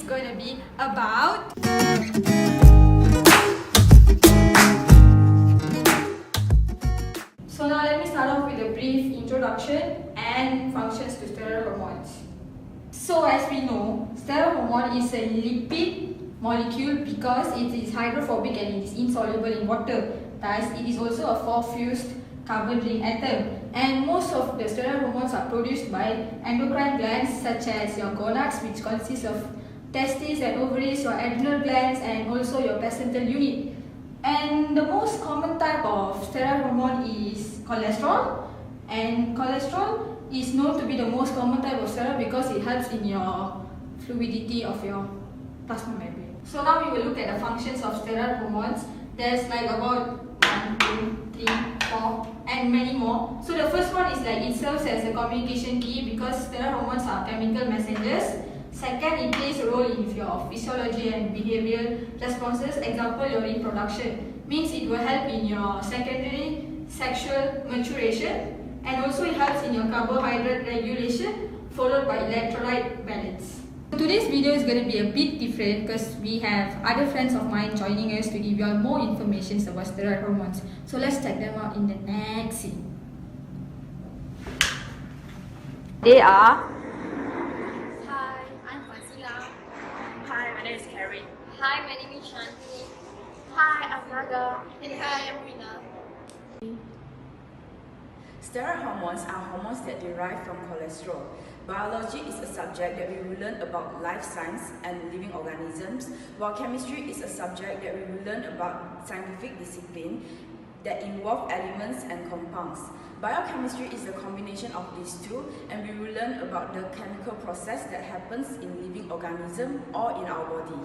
going to be about So now let me start off with a brief introduction and functions to steroid hormones. So as we know, steroid hormone is a lipid molecule because it is hydrophobic and it is insoluble in water. Thus, it is also a four-fused carbon ring atom. And most of the steroid hormones are produced by endocrine glands such as your gonads, which consists of testes and ovaries, your adrenal glands, and also your placental unit. And the most common type of steroid hormone is cholesterol, and cholesterol is known to be the most common type of steroid because it helps in your fluidity of your plasma membrane. So now we will look at the functions of steroid hormones. There's like about 1, 2, 3, 4 and many more. So the first one is like it serves as a communication key because steroid hormones are chemical messengers. Second, it plays a role in your physiology and behavioral responses. Example, your reproduction. Means it will help in your secondary sexual maturation, and also it helps in your carbohydrate regulation followed by electrolyte balance. Today's video is going to be a bit different because we have other friends of mine joining us to give you all more information about steroid hormones. So let's check them out in the next scene. They are Hi, my name is Carrie. Hi, my name is Shanti. Hi, I'm Naga. And hi, I'm Rina. Steroid hormones are hormones that derive from cholesterol. Biology is a subject that we will learn about life science and living organisms, while chemistry is a subject that we will learn about scientific discipline that involve elements and compounds. Biochemistry is a combination of these two, and we will learn about the chemical process that happens in living organisms or in our body.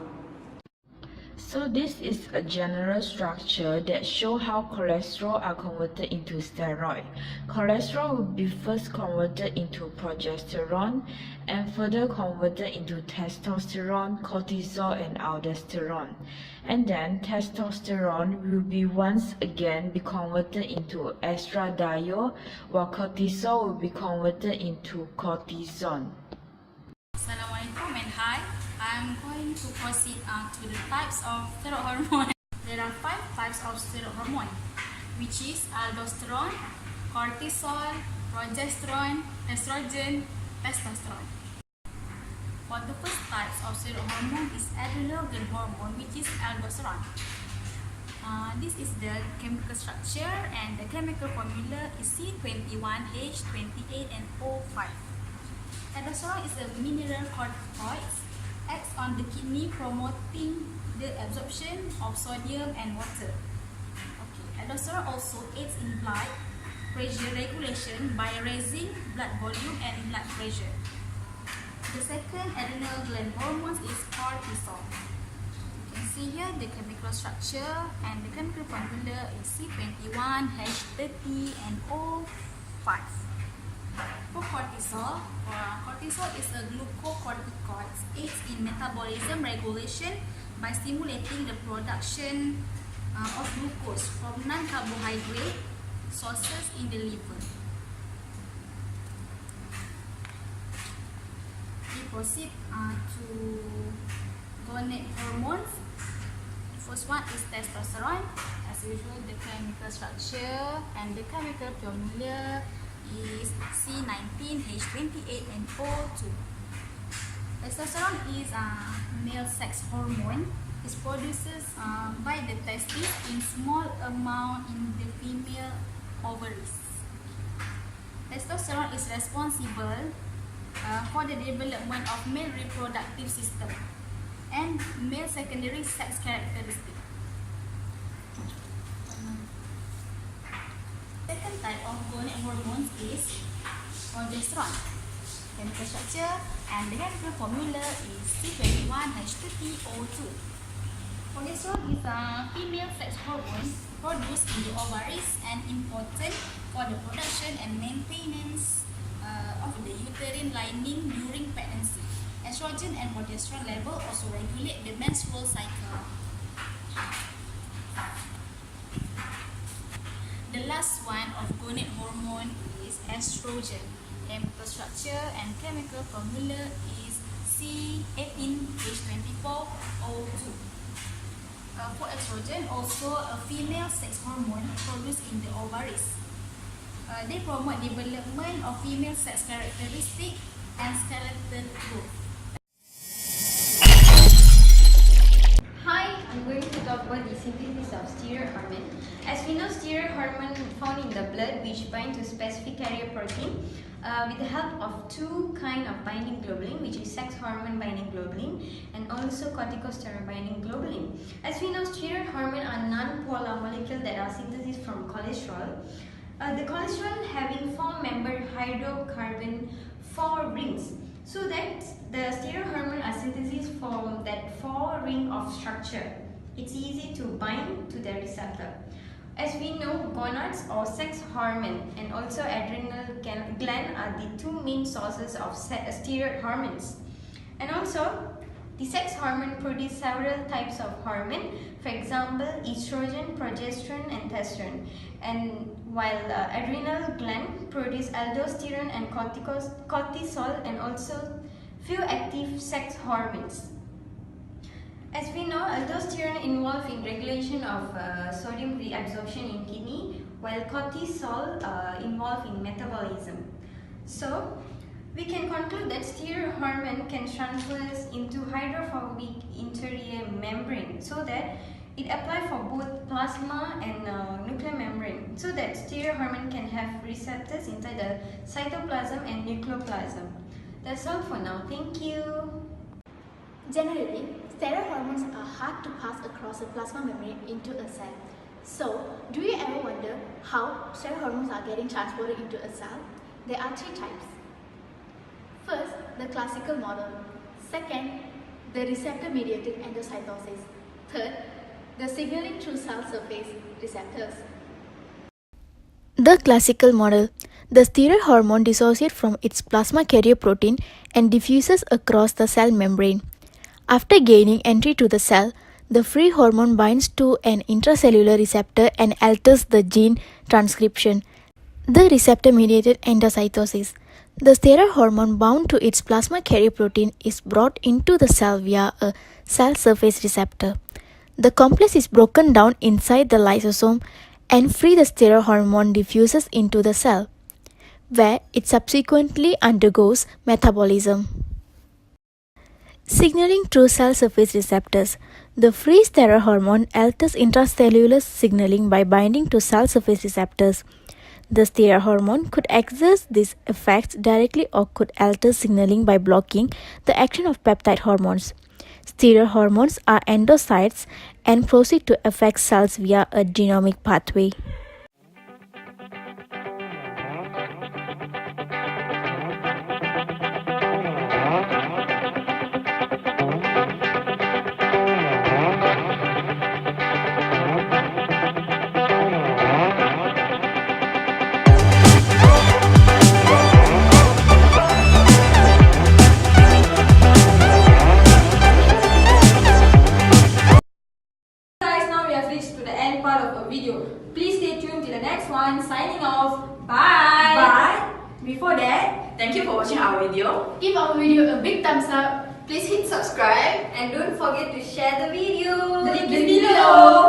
So this is a general structure that shows how cholesterol are converted into steroid. Cholesterol will be first converted into progesterone and further converted into testosterone, cortisol and aldosterone. And then testosterone will be once again be converted into estradiol, while cortisol will be converted into cortisone. Assalamualaikum and hi. I'm going to proceed to the types of steroid hormone. There are 5 types of steroid hormone, which is aldosterone, cortisol, progesterone, estrogen, testosterone. For the first types of steroid hormone is adrenal gland hormone, which is aldosterone. This is the chemical structure, and the chemical formula is C21H28 and O5. Aldosterone is a mineral corticoid, acts on the kidney promoting the absorption of sodium and water. Aldosterone also aids in blood pressure regulation by raising blood volume and blood pressure. The second adrenal gland hormone is cortisol. You can see here the chemical structure, and the chemical formula is C21H30 and O5. For cortisol, cortisol is a glucocorticoid. Aids in metabolism regulation by stimulating the production of glucose from non-carbohydrate sources in the liver. We proceed to gonad hormones. The first one is testosterone. As usual, the chemical structure and the chemical formula is C19H28 and O2. Testosterone is a male sex hormone. It produces by the testes in small amount in the female ovaries. Testosterone is responsible for the development of male reproductive system and male secondary sex characteristics. Second type of gonad hormones is progesterone. Chemical structure and the chemical formula is C21H30O2. Progesterone is a female sex hormone produced in the ovaries and important for the production and maintenance of the uterine lining during pregnancy. Estrogen and progesterone level also regulate the menstrual cycle. The last one of gonad hormone is estrogen. Chemical structure and chemical formula is C18H20 for estrogen, also a female sex hormone produced in the ovaries. They promote development of female sex characteristics and skeletal growth. Hi, I'm going to talk about the synthesis of steroid hormone. As we know, steroid hormone found in the blood which bind to specific carrier protein with the help of two kinds of binding globulin, which is sex hormone binding globulin and also corticosteroid binding globulin. As we know, steroid hormone are non-polar molecules that are synthesized from cholesterol. The cholesterol having 4-membered hydrocarbon 4 rings. So that the steroid hormone are synthesized from that 4-ring of structure. It's easy to bind to the receptor. As we know, gonads or sex hormone and also adrenal gland are the two main sources of steroid hormones. And also, the sex hormone produce several types of hormone, for example, estrogen, progesterone and testosterone. And while adrenal gland produce aldosterone and cortisol and also few active sex hormones. As we know, aldosterone involved in regulation of sodium reabsorption in kidney, while cortisol involved in metabolism. So, we can conclude that steroid hormone can transfer into hydrophobic interior membrane so that it applies for both plasma and nuclear membrane, so that steroid hormone can have receptors inside the cytoplasm and nucleoplasm. That's all for now. Thank you. Generally, steroid hormones are hard to pass across a plasma membrane into a cell. So, do you ever wonder how steroid hormones are getting transported into a cell? There are 3 types. First, the classical model. Second, the receptor-mediated endocytosis. Third, the signaling through cell surface receptors. The classical model. The steroid hormone dissociates from its plasma carrier protein and diffuses across the cell membrane. After gaining entry to the cell, the free hormone binds to an intracellular receptor and alters the gene transcription. The receptor-mediated endocytosis. The steroid hormone bound to its plasma carrier protein is brought into the cell via a cell surface receptor. The complex is broken down inside the lysosome and free the steroid hormone diffuses into the cell, where it subsequently undergoes metabolism. Signaling through cell surface receptors. The free steroid hormone alters intracellular signaling by binding to cell surface receptors. The steroid hormone could exert these effects directly or could alter signaling by blocking the action of peptide hormones. Steroid hormones are endocytes and proceed to affect cells via a genomic pathway. Please stay tuned to the next one. Signing off. Bye. But before that, thank you for watching our video. Give our video a big thumbs up. Please hit subscribe and don't forget to share the video. The link is below.